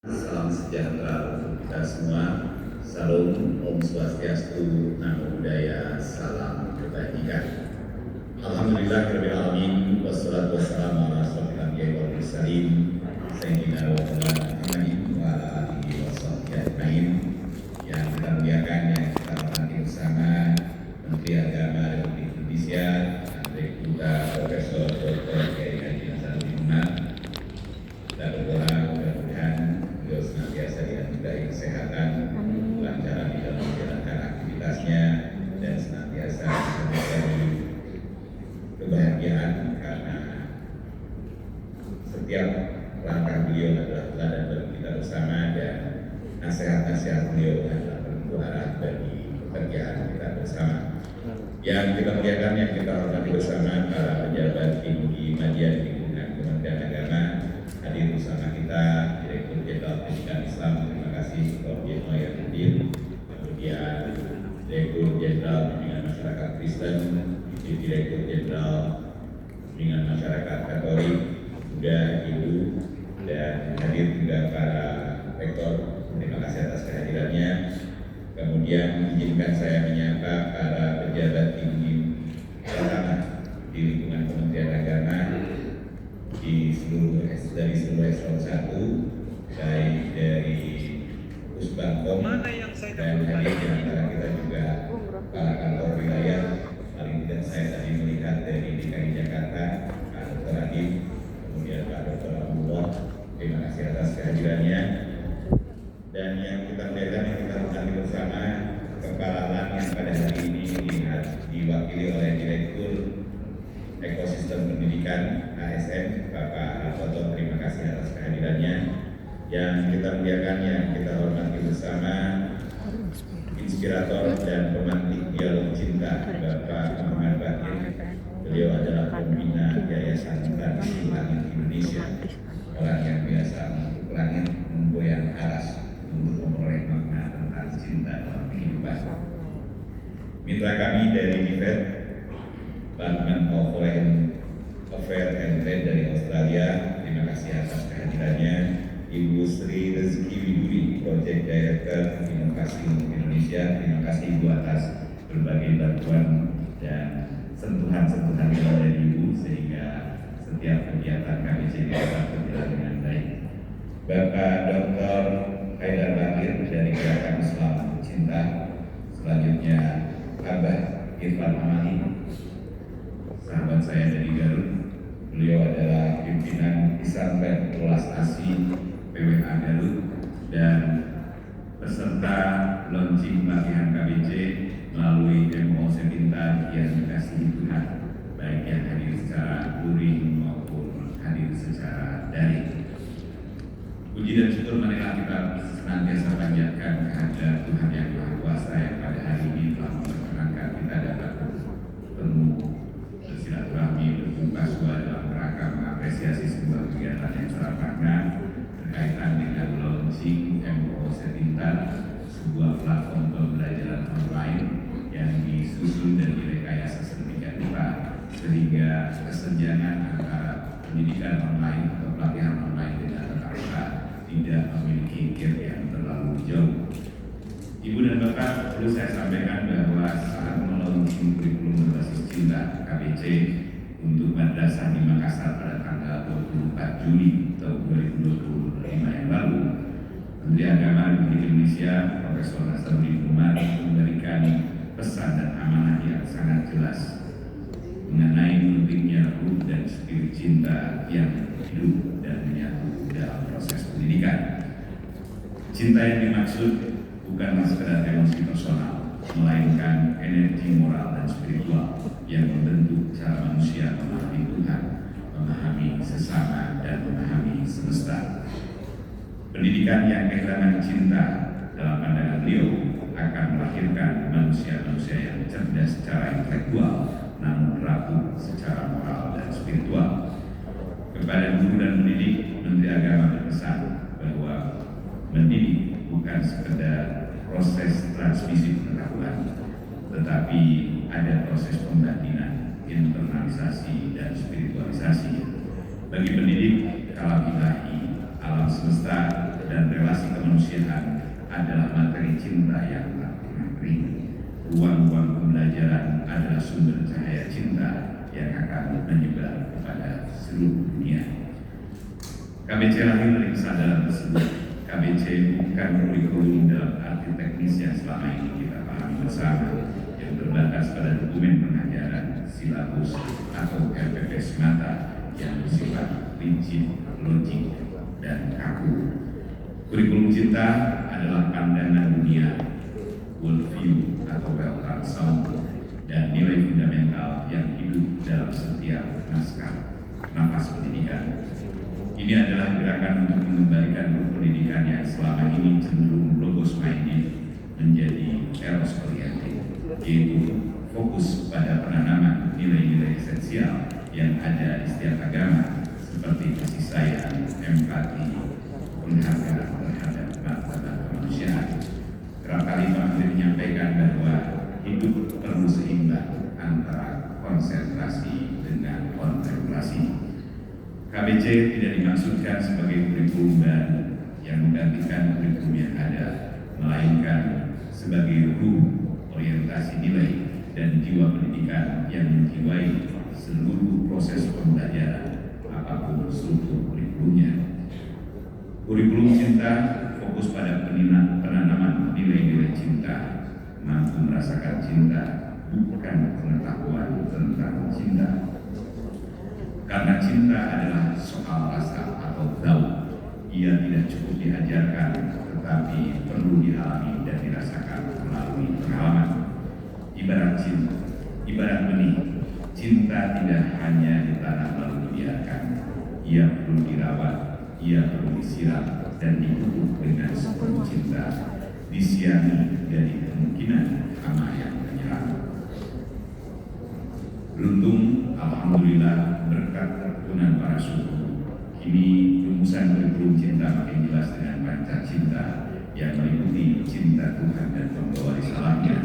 Salam sejahtera untuk kita semua. Salam Om Swastiastu, Namo Buddhaya, salam kebajikan. Alhamdulillahirabbil alamin, wassalatu wassalamu ala asyrofil anbiya'i wal mursalin, sayyidina wa maulana Muhammadin wa ala alihi washabbihi ajmain. Yang kita muliakan, yang kita hormati bersama Menteri Agama Republik Indonesia, Direktur Profesor Dr. Kiai Haji Nasaruddin Umar. Kita berdoa mudah-mudahan beliau senantiasa dianugerahi kesehatan, kelancaran di dalam menjalankan aktivitasnya, dan senantiasa diberi kebahagiaan karena setiap langkah beliau adalah teladan bagi kita bersama, dan nasihat-nasihat beliau adalah penentu arah bagi pekerjaan kita bersama. Yang kita muliakan, yang kita hormati bersama para pejabat tinggi media di lingkungan Kementerian Agama, hadir bersama kita Direktur Jenderal Pendidikan Islam, terima kasih Prof. Yeno yang hadir, kemudian Direktur Jenderal Bimbingan Masyarakat Kristen, Direktur Jenderal Bimbingan Masyarakat Katolik, juga Ibu, dan hadir juga para rektor, terima kasih atas kehadirannya. Kemudian izinkan saya menyapa para pejabat tinggi pertama di lingkungan Kementerian Agama dari seluruh eselon 1, baik dari Pusbangkom dan hadir di antara kita juga para kantor wilayah. Paling tidak saya tadi melihat dari DKI Jakarta, Pak Dr. Adib, kemudian Pak Dr. Abdullah, terima kasih atas kehadirannya. Dan yang kita muliakan, yang kita hormati bersama Kepala LAN yang pada hari ini diwakili oleh Direktur Ekosistem Pendidikan ASN, Bapak Al-Fatah, terima kasih atas kehadirannya. Yang kita muliakan, yang kita hormati bersama inspirator dan pemantik dialog cinta, Bapak Muhammad Bakir. Beliau adalah pembina Yayasan Tansi Langit Indonesia, orang yang biasa untuk langit memboyang aras untuk memperoleh makna tentang cinta dalam kehidupan. Mitra kami dari DIVET, Department of Foreign Affairs and Trade dari Australia, terima kasih atas kehadirannya. Ibu Sri Rezeki Widuri, Project Director Inovasi untuk Indonesia, terima kasih Ibu atas berbagai bantuan dan sentuhan-sentuhan dari Ibu sehingga setiap kegiatan kami dapat berjalan dengan baik. Bapak Dr. Haidar Bakir dari Gerakan Islam untuk Cinta, selanjutnya Abah Irfan Amali, sahabat saya dari Garut. Beliau adalah pimpinan Islambank Prestasi PWA Garut dan peserta launching pelatihan KBC melalui MO Sepintar yang dikasihi Tuhan, baik yang hadir secara luring maupun hadir secara daring. Puji dan syukur marilah kita senantiasa panjatkan kehadirat Tuhan yang Maha Kuasa yang pada hari ini telah memperkenankan kita dapat bertemu, bersilaturahmi, berjumpa suara dalam rangka mengapresiasi sebuah kegiatan yang syarat makna berkaitan dengan launching MO Sepintar, sebuah platform pembelajaran online yang disusun dan direkayasa sedemikian rupa sehingga kesenjangan antara pendidikan online atau pelatihan online dengan tatap muka tidak memiliki gap yang terlalu jauh. Ibu dan Bapak, perlu saya sampaikan bahwa saat melaunching kurikulum berbasis cinta KBC untuk madrasah di Makassar pada tanggal 24 Juli tahun 2025 yang lalu, Menteri Agama Republik Indonesia Profesor Nasaruddin Umar memberikan pesan dan amanah yang sangat jelas mengenai pentingnya ruh dan spirit cinta yang hidup dan menyatu dalam proses pendidikan. Cinta yang dimaksud bukanlah sekedar emosi personal, melainkan energi moral dan spiritual yang membentuk cara manusia memahami Tuhan, memahami sesama, dan memahami semesta. Pendidikan yang kehilangan cinta dalam pandangan beliau akan melahirkan manusia-manusia yang cerdas secara intelektual namun rapuh secara moral dan spiritual. Kepada guru dan pendidik, Menteri Agama berpesan bahwa mendidik bukan sekedar proses transmisi pengetahuan, tetapi ada proses pembatinan, internalisasi, dan spiritualisasi. Bagi pendidik, kalam ilahi, alam semesta, dan kemanusiaan adalah materi cinta yang tak pernah kering. Ruang-ruang pembelajaran adalah sumber cahaya cinta yang akan menyebar kepada seluruh dunia. KBC lahir dari kesadaran tersebut. KBC bukan kurikulum dalam arti teknis yang selama ini kita pahami bersama, yang terbatas pada dokumen pengajaran, silabus, atau RPP semata yang bersifat rigid, logik, dan kaku. Kurikulum cinta adalah pandangan dunia, worldview atau weltanschauung, dan nilai fundamental yang hidup dalam setiap nafas pendidikan. Ini adalah gerakan untuk mengembalikan pendidikan yang selama ini cenderung logos minded menjadi eros oriented, yaitu fokus pada penanaman nilai-nilai esensial yang ada di setiap agama seperti kasih sayang, empati, penghargaan terhadap martabat kemanusiaan. Kerap kali Pak Menteri menyampaikan bahwa hidup perlu seimbang antara konsentrasi dengan kontemplasi. KBC tidak dimaksudkan sebagai kurikulum baru yang menggantikan kurikulum yang ada, melainkan sebagai ruh, orientasi nilai, dan jiwa pendidikan yang menjiwai seluruh proses pembelajaran apapun struktur kurikulumnya. Kurikulum cinta fokus pada penanaman nilai-nilai cinta, mampu merasakan cinta, bukan pengetahuan tentang cinta. Karena cinta adalah soal rasa atau tahu, ia tidak cukup diajarkan, tetapi perlu dialami dan dirasakan melalui pengalaman. Ibarat cinta, ibarat benih, cinta tidak hanya ditanam lalu dibiarkan, ia perlu dirawat, ia perlu disiram dan dipupuk dengan sepenuh cinta, disiangi dari kemungkinan hama yang menyerang. Beruntung, alhamdulillah, berkat kerukunan para suku, kini rumusan kurikulum cinta makin jelas dengan panca cinta yang meliputi cinta Tuhan dan pembawa risalahnya,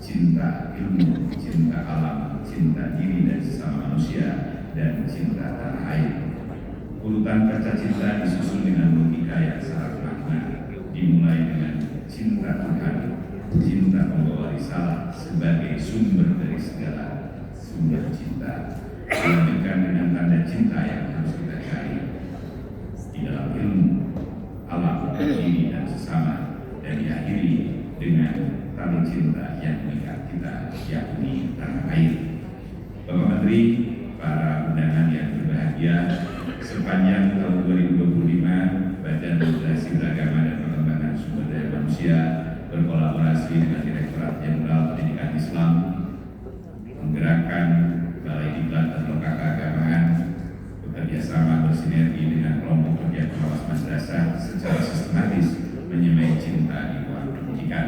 cinta ilmu, cinta alam, cinta diri dan sesama manusia, dan cinta tanah air. Urutan panca cinta disusun dengan logika yang syarat makna, dimulai dengan cinta Tuhan, cinta pembawa risalah sebagai sumber dari segala sumber cinta, dilanjutkan dengan tanda cinta yang harus kita cari di dalam ilmu, alam, diri dan sesama, dan diakhiri dengan tali cinta yang mengikat kita, yakni tanah air. Bapak Menteri, para undangan yang berbahagia, sepanjang tahun 2025, Badan Moderasi Beragama dan Pengembangan Sumber Daya Manusia berkolaborasi dengan Direktorat Jenderal Pendidikan Islam menggerakkan Balai Diklat atau Keagamaan bekerjasama bersinergi dengan kelompok kerja pengawas madrasah secara sistematis menyemai cinta di ruang pendidikan.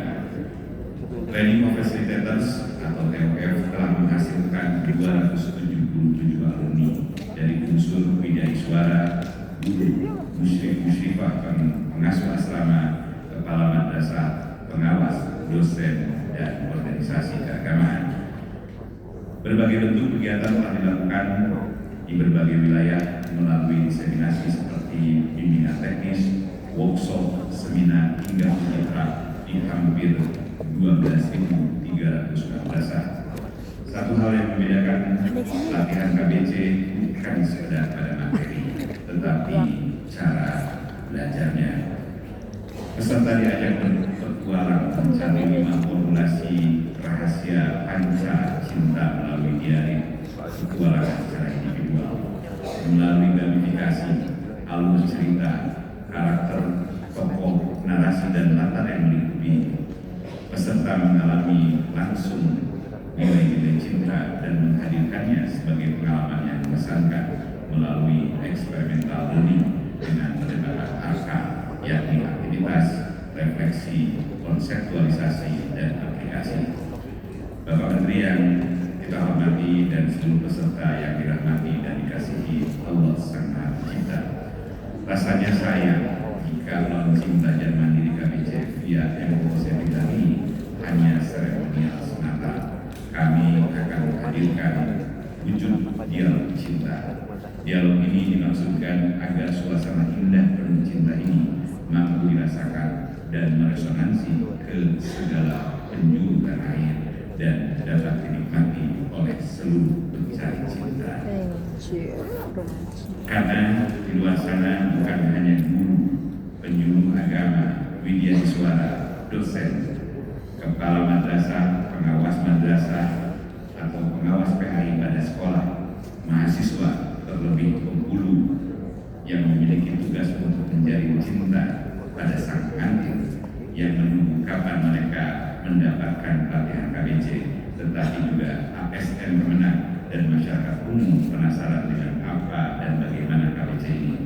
Training of Facilitators atau TOF telah menghasilkan 277 alumni dari unsur Widya Iswara, guru, musyrifah, pengasuh asrama, kepala madrasah, pengawas, dosen, dan organisasi keagamaan. Berbagai bentuk kegiatan telah dilakukan di berbagai wilayah melalui diseminasi seperti bimbingan teknis, workshop, seminar, hingga mitra di hampir 12.300 madrasah. Satu hal yang membedakan latihan KBC bukan sekedar pada materi, tetapi cara belajarnya. Peserta diajak berpetualang mencari 5 formulasi rahasia panca cinta melalui diari, petualangan secara individual, melalui gamifikasi, alur cerita, karakter, tokoh, narasi, dan latar yang meliputi. Peserta mengalami langsung nilai-nilai cinta dan menghadirkannya sebagai pengalaman yang mengesankan melalui eksperimental learning dengan pendekatan ARKA, yakni aktivitas, refleksi, konseptualisasi, dan aplikasi. Bapak Menteri yang kita hormati dan seluruh peserta yang dirahmati dan dikasihi Allah Sang Maha Pencipta, rasanya sayang jika launching belajar mandiri KBC via MOC ini hanya seremonial semata. Kami akan menghadirkan wujud dialog cinta. Dialog ini dimaksudkan agar suasana indah penuh cinta ini mampu dirasakan dan meresonansi ke segala penjuru tanah air dan dapat dinikmati oleh seluruh pencari cinta. Karena di luar sana bukan hanya guru, penjuru agama, widyaswara, dosen, kepala madrasah, pengawas madrasah, atau pengawas PAI pada sekolah, mahasiswa, terlebih penghulu yang memiliki tugas untuk mencari cinta pada sang pengantin yang menunggu kapan mereka mendapatkan pelatihan KBC, tetapi juga ASN Kemenang dan masyarakat umum penasaran dengan apa dan bagaimana KBC ini.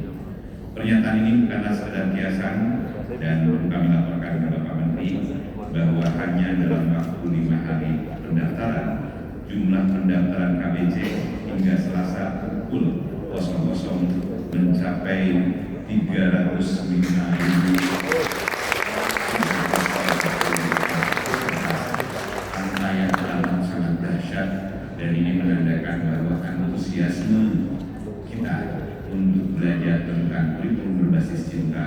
Pernyataan ini bukanlah sekedar kiasan dan kami laporkan ke Bapak Menteri bahwa hanya dalam waktu 5 hari pendaftaran, jumlah pendaftaran KBC hingga Selasa pukul 00 mencapai 305.000. Angka yang amat sangat dahsyat, dan ini menandakan bahwa antusiasme kita untuk belajar tentang kurikulum berbasis cinta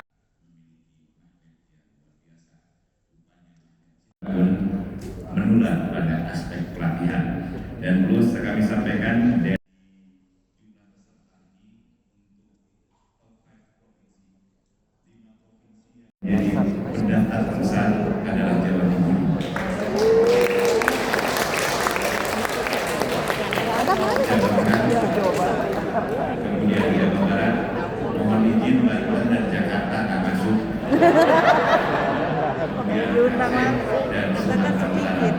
menular pada aspek pelatihan. Dan perlu kami sampaikan, jadi pendaftar terbesar adalah Jawa Timur. Kemudian Jawa Barat, mohon izin Banten dan Jakarta tak masuk. Dan Sumatera Barat.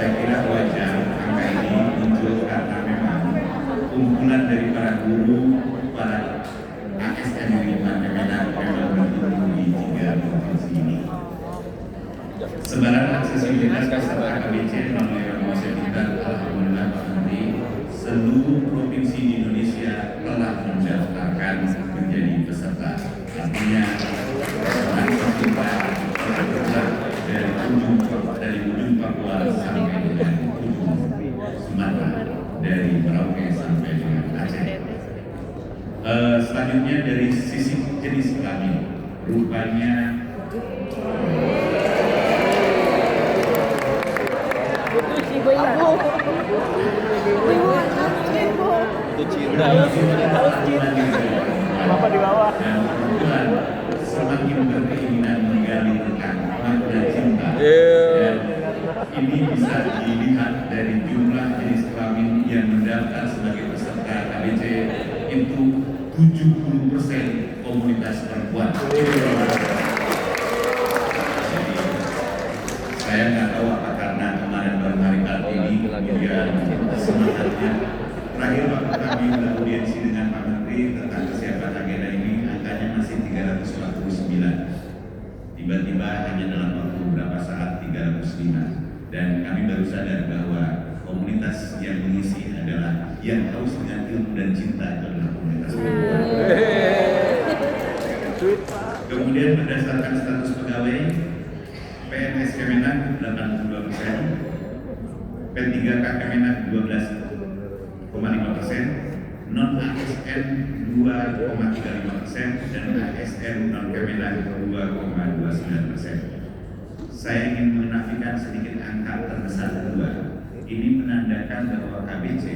Saya kira wajar angka ini muncul karena memang kumpulan dari para guru, para ASN lingkungan Kemenang memang bertumbuh di 3 provinsi ini. Sebaran aksesibilitas peserta KBC melalui promosi kita, alhamdulillah Pak Menteri, seluruh provinsi di Indonesia telah mendaftarkan menjadi peserta. Artinya peserta kita telah dari ujung Papua sampai dengan ujung Sumatera, dari Merauke sampai dengan Aceh. Selanjutnya dari sisi jenis kelamin, rupanya Bapak di bawah. Dan kebetulan semakin berkeinginan menggali tentang makna cinta. Dan ini bisa dilihat dari jumlah jenis kelamin yang mendaftar sebagai peserta KBC, itu 70% komunitas perempuan. Jadi saya nggak tahu apa karena kemarin baru hari Kartini kemudian semangatnya. Terakhir waktu kami beraudiensi dengan Pak Menteri tentang kesiapan agenda ini, angkanya masih 349. Tiba-tiba hanya dalam waktu beberapa saat 305. Dan kami baru sadar bahwa komunitas yang mengisi adalah yang haus dengan ilmu dan cinta, itu adalah komunitas perempuan. Kemudian berdasarkan status pegawai, PNS Kemenang 82%, P3K Kemenang 12,5%, non-ASN 2,35%, dan ASN non-Kemenang 2,29%. Saya ingin menafikan sedikit angka terbesar kedua. Ini menandakan bahwa KBC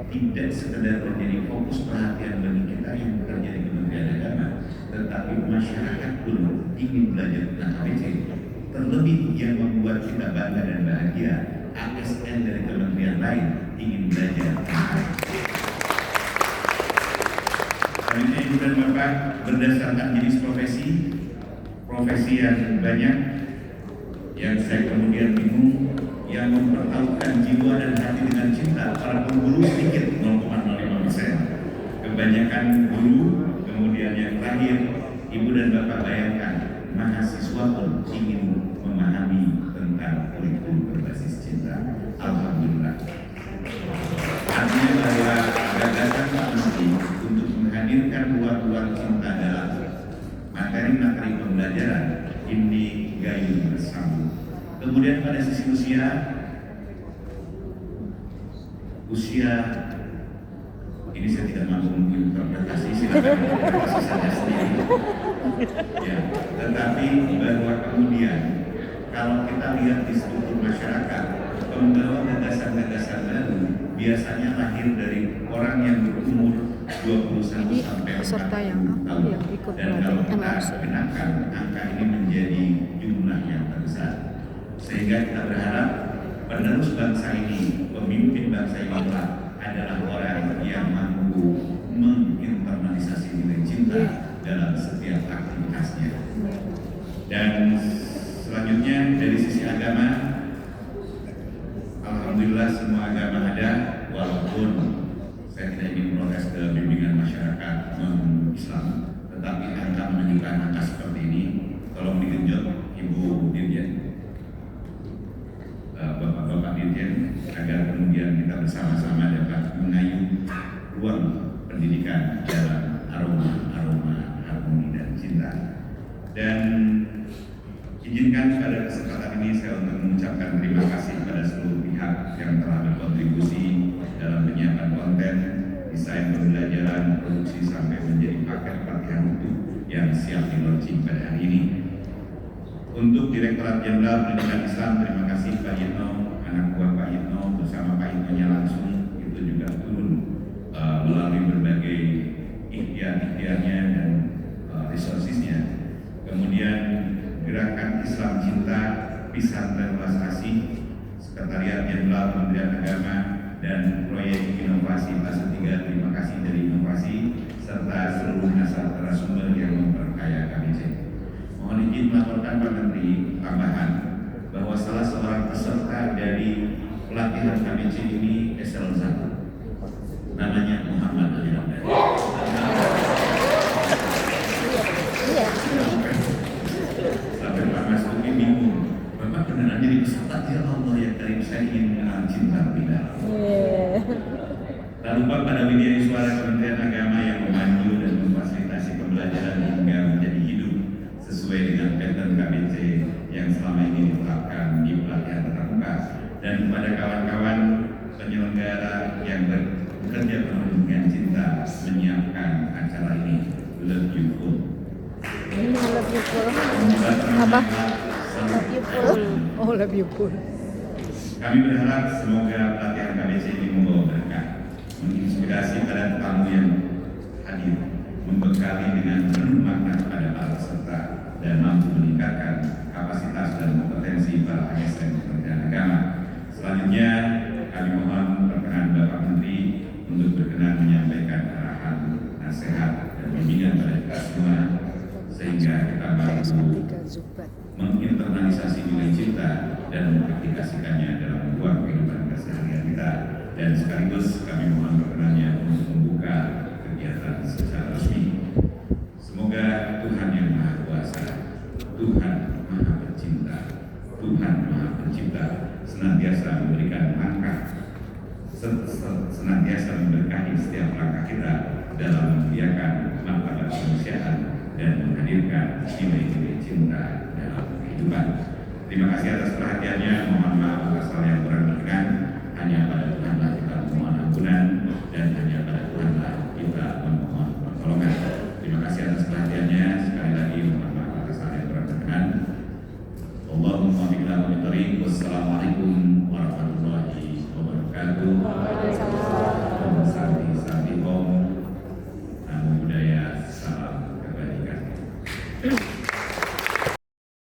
tidak sekedar menjadi fokus perhatian bagi kita yang bekerja di Kementerian Agama, tetapi masyarakat pun ingin belajar tentang KBC. Terlebih yang membuat kita bangga dan bahagia, ASN dari kementerian lain ingin belajar. Selanjutnya Ibu dan Bapak, berdasarkan jenis profesi yang banyak, yang saya kemudian bingung, yang mempertaruhkan jiwa dan hati dengan cinta, para pemburu sedikit 0,05%. Kebanyakan guru. Kemudian yang terakhir, Ibu dan Bapak bayangkan, mahasiswa pun ingin memahami tentang kurikulum berbasis cinta. Alhamdulillah. Artinya bahwa gagasan Pak Menteri untuk menghadirkan ruang-ruang cinta dalam materi-materi pembelajaran ini gayung bersambung. Kemudian pada sisi usia ini saya tidak mampu menginterpretasi, silakan interpretasi saja sendiri. Ya, tetapi bahwa kemudian kalau kita lihat di struktur masyarakat, pembawa gagasan-gagasan baru biasanya lahir dari orang yang berumur 21 sampai 40 tahun. Dan kalau kita kenakan angka ini menjadi jumlah yang terbesar, sehingga kita berharap penerus bangsa ini, pemimpin bangsa ini adalah orang yang mampu menginternalisasi nilai cinta dalam setiap aktivitasnya. Dan selanjutnya dari sisi agama, alhamdulillah semua agama ada, walaupun saya tidak ingin protes ke bimbingan masyarakat non-Islam, tetapi angka menunjukkan angka seperti ini, tolong digenjot Ibu Dirjen, Bapak-Bapak Dirjen, agar kemudian kita bersama-sama dapat mengayuh ruang pendidikan dalam aroma harmoni dan cinta. Dan izinkan pada kesempatan ini saya untuk mengucapkan terima kasih kepada seluruh pihak yang telah berkontribusi dalam penyiapan konten, desain pembelajaran, produksi sampai menjadi paket pelatihan utuh yang siap di-launching pada hari ini. Untuk Direktorat Jenderal Pendidikan Islam, terima kasih Pak Yitno, anak buah Pak Yitno bersama Pak Yitnonya langsung itu juga turun melalui berbagai ikhtiar-ikhtiarnya dan resourcesnya. Kemudian Gerakan Islam Cinta, Pisan dan Ulas Asih, Sekretariat Jenderal Kementerian Agama, dan Proyek Inovasi Fase 3, terima kasih dari Inovasi, serta seluruh narasumber yang memperkaya KBC. Mohon izin melaporkan Pak Menteri tambahan bahwa salah seorang peserta dari pelatihan KBC ini eselon 1, namanya Muhammad Ali Ramdhani. Sampai Pak Mas Tuki bingung, Bapak beneran jadi peserta? Ya Allah ya Karim, saya ingin mengenal cinta lebih dalam. Tak lupa pada Widya Suara Kementerian Agama yang memandu dan memfasilitasi pembelajaran hingga menjadi hidup sesuai dengan pattern KBC yang selama ini diterapkan di pelatihan tatap muka, dan kepada kawan-kawan penyelenggara yang bekerja penuh dengan cinta menyiapkan acara ini. Love you full. Love you full. Apa? Love you full. Oh, love you full. Kami berharap semoga pelatihan KBC ini membawa berkah, menginspirasi para tamu yang hadir, membekali dengan penuh makna kepada para peserta, dan mampu meningkatkan kapasitas dan kompetensi para ASN Kementerian Agama. Selanjutnya, kami mohon perkenan Bapak Menteri untuk berkenan menyampaikan arahan, nasihat, dan bimbingan pada kita semua, sehingga kita mampu menginternalisasi nilai cinta dan mengaplikasikannya dalam ruang kehidupan keseharian kita. Dan sekaligus kami mohon perkenannya untuk membuka kegiatan secara resmi. Semoga Tuhan yang Maha Kuasa, Tuhan Maha Pencinta, Tuhan Maha Pencipta senantiasa memberikan langkah, senantiasa memberkahi setiap langkah kita dalam memuliakan martabat kemanusiaan dan menghadirkan nilai-nilai cinta dalam kehidupan. Terima kasih atas perhatiannya. Mohon maaf atas hal yang kurang berkenan. Hanya pada Tuhanlah kita memohon ampunan, dan hanya pada Tuhanlah kita memohon pertolongan. Terima kasih atas perhatiannya. Sekali lagi mohon maaf atas hal yang kurang berkenan. Allahumma billahi wa bittariq. Wassalamualaikum warahmatullahi wabarakatuh.